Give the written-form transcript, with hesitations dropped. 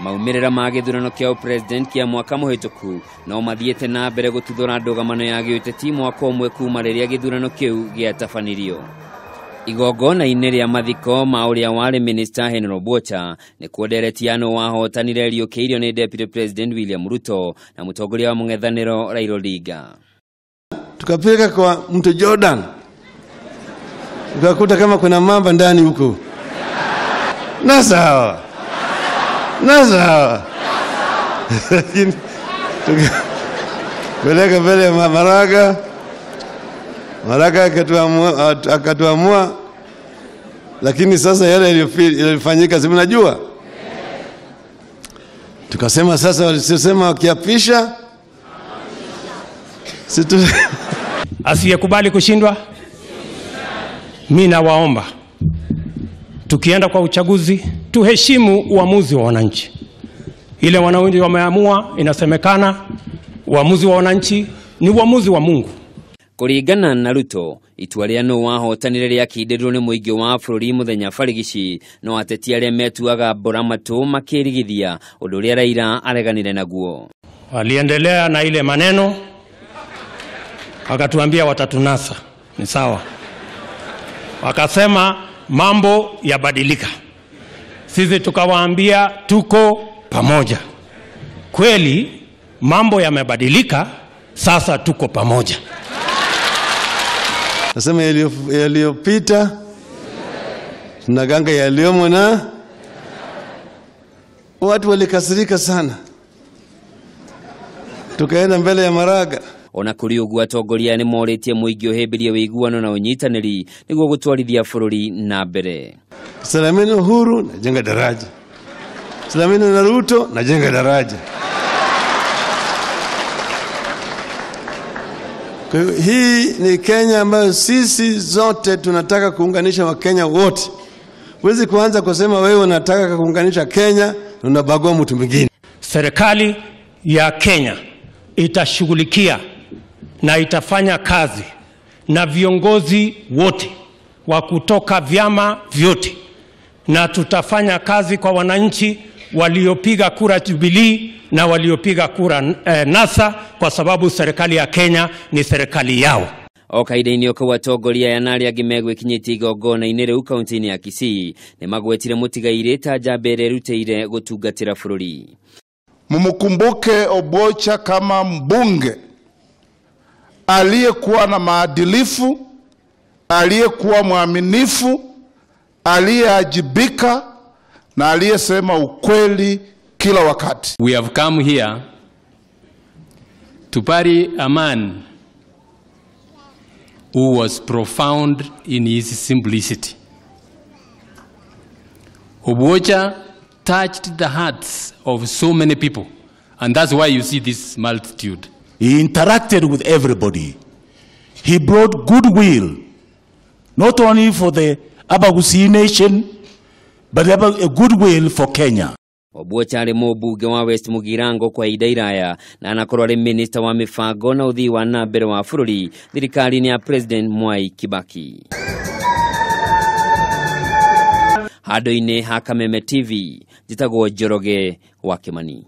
maumirira ma githurano kia upresident kia mwaka muhituku no mathiete na mbere gututhura ndugamano ya giuteti mwaka umwe kuma riria githurano kiu giatafanirio. Igongona ria mathiko ma uria wari minister Henry Obwocha ni kuoderetia no wahotanire riukeirio ni deputy president William Ruto na mutongoria wa mung'ethaniro Raila Odinga. Tukapeleka kwa mto Jordan, tukakuta kama kuna mamba ndani huko. Na sawa tukapeleka mbele ya Maraga akatuamua, lakini sasa yale yalifanyika si mnajua. Tukasema sasa walisema wakiapisha asiyekubali kushindwa. Mimi nawaomba tukienda kwa uchaguzi tuheshimu uamuzi wa wananchi. Ile wananchi wameamua, inasemekana uamuzi wa wananchi ni uamuzi wa Mungu. Kuringana na Ruto, itua ria no wahotanire ria kindirwo ni muingi wa bururi muthenya barigici no ateti aria metuaga mbura matu makirigithia undu ria Raila areganire naguo. Aliendelea na ile maneno, akatuambia watatunasa. Ni sawa. Wakasema mambo yabadilika. Sisi tukawaambia tuko pamoja. Kweli mambo yamebadilika, sasa tuko pamoja. Nasema yaliyopita tunaganga yaliyomo, na watu walikasirika sana. Tukaenda mbele ya Maraga. Ona kuri ugu atongoria ni moretie muingi uhimbirie wiguano na unyitaniri niguo gutwarithia bururi na mbere. Salamini Uhuru najenga daraja, salamini na Ruto najenga daraja. Kwa hiyo hii ni Kenya ambayo sisi zote tunataka kuunganisha Wakenya wote. Huwezi kuanza kusema wewe unataka kuunganisha Kenya na unabagua mtu mwingine. Serikali ya Kenya itashughulikia na itafanya kazi na viongozi wote wa kutoka vyama vyote, na tutafanya kazi kwa wananchi waliopiga kura Jubilee na waliopiga kura NASA, kwa sababu serikali ya Kenya ni serikali yao. Okaide-ini oka atongoria yanari agimegwe kinyiti igongona-ini riu kaunti-ini ya Kisii ni magwetire mutigaire ta njambere ruteire gutungatira bururi. Mumukumbuke Obwocha kama mbunge aliyekuwa na maadilifu, aliyekuwa mwaminifu, aliyeajibika na aliyesema ukweli kila wakati. We have come here to bury a man who was profound in his simplicity. Obwocha touched the hearts of so many people, and that's why you see this multitude. He interacted with everybody. He brought goodwill, not only for the Abagusi nation, but a goodwill for Kenya. Obwocha ari mubunge wa West Mugirango kwa ihinda iraya na anakorwo ari minister wa mibango na uthii wa na mbere wa bururi thirikari-ini ya president Mwai Kibaki. Hado-ini ha Kameme TV, jitagwo Njoroge wa Kimani.